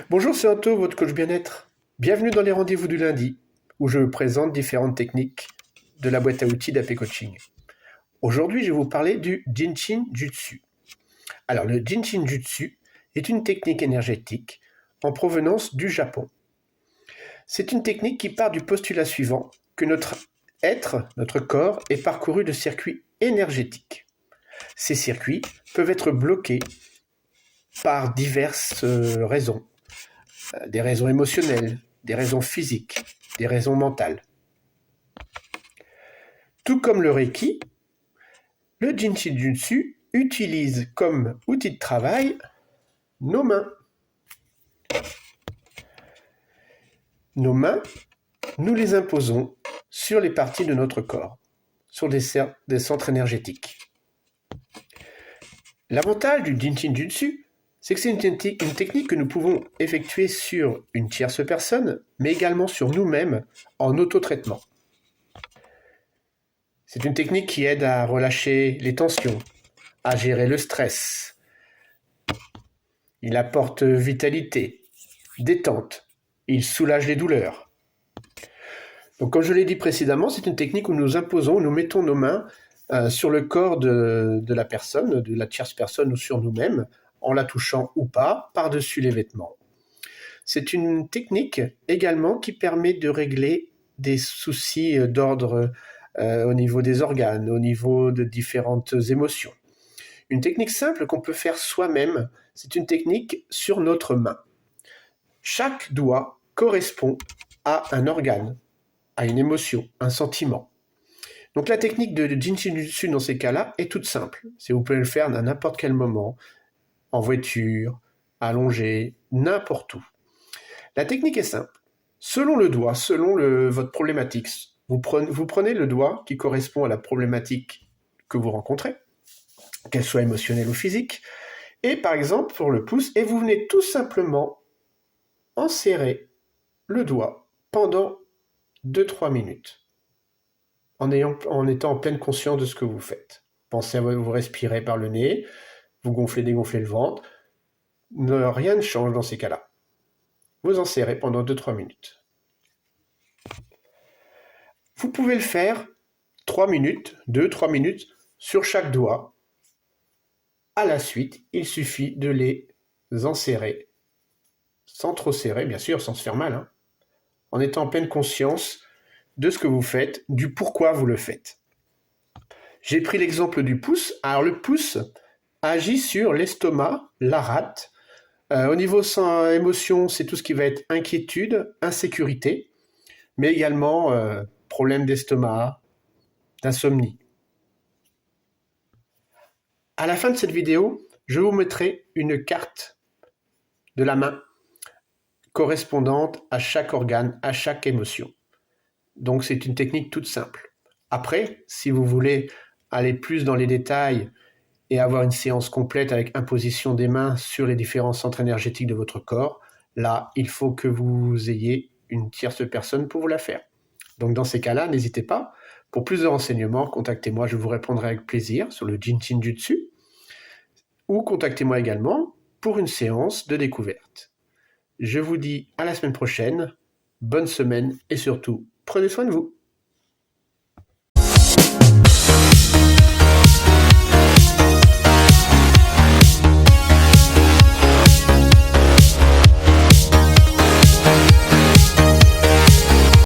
Bonjour, c'est Anto, votre coach bien-être. Bienvenue dans les rendez-vous du lundi, où je vous présente différentes techniques de la boîte à outils d'AP Coaching. Aujourd'hui, je vais vous parler du Jinshin Jutsu. Alors, le Jinshin Jutsu est une technique énergétique en provenance du Japon. C'est une technique qui part du postulat suivant, que notre être, notre corps, est parcouru de circuits énergétiques. Ces circuits peuvent être bloqués par diverses raisons. Des raisons émotionnelles, des raisons physiques, des raisons mentales. Tout comme le Reiki, le Jinshin Jutsu utilise comme outil de travail nos mains. Nos mains, nous les imposons sur les parties de notre corps, sur des centres énergétiques. L'avantage du Jinshin Jutsu, c'est que c'est une technique que nous pouvons effectuer sur une tierce personne, mais également sur nous-mêmes en autotraitement. C'est une technique qui aide à relâcher les tensions, à gérer le stress. Il apporte vitalité, détente, il soulage les douleurs. Donc, comme je l'ai dit précédemment, c'est une technique où nous imposons, nous mettons nos mains sur le corps de la personne, de la tierce personne ou sur nous-mêmes, en la touchant ou pas, par-dessus les vêtements. C'est une technique également qui permet de régler des soucis d'ordre au niveau des organes, au niveau de différentes émotions. Une technique simple qu'on peut faire soi-même, c'est une technique sur notre main. Chaque doigt correspond à un organe, à une émotion, un sentiment. Donc la technique de Jinshin Jutsu dans ces cas-là est toute simple. Vous pouvez le faire à n'importe quel moment, en voiture, allongé, n'importe où. La technique est simple. Selon le doigt, selon votre problématique, vous prenez le doigt qui correspond à la problématique que vous rencontrez, qu'elle soit émotionnelle ou physique, et par exemple pour le pouce, et vous venez tout simplement enserrer le doigt pendant 2-3 minutes, en étant en pleine conscience de ce que vous faites. Pensez à vous respirer par le nez, vous gonflez, dégonflez le ventre, rien ne change dans ces cas-là. Vous enserrez pendant 2-3 minutes. Vous pouvez le faire 3 minutes, 2-3 minutes sur chaque doigt. À la suite, il suffit de les enserrer, sans trop serrer, bien sûr, sans se faire mal, en étant en pleine conscience de ce que vous faites, du pourquoi vous le faites. J'ai pris l'exemple du pouce. Alors le pouce agit sur l'estomac, la rate. Au niveau sans émotion, c'est tout ce qui va être inquiétude, insécurité, mais également problème d'estomac, d'insomnie. À la fin de cette vidéo, je vous mettrai une carte de la main correspondante à chaque organe, à chaque émotion. Donc c'est une technique toute simple. Après, si vous voulez aller plus dans les détails et avoir une séance complète avec imposition des mains sur les différents centres énergétiques de votre corps, là, il faut que vous ayez une tierce personne pour vous la faire. Donc dans ces cas-là, n'hésitez pas. Pour plus de renseignements, contactez-moi, je vous répondrai avec plaisir sur le Jinshin Jutsu, ou contactez-moi également pour une séance de découverte. Je vous dis à la semaine prochaine, bonne semaine et surtout, prenez soin de vous.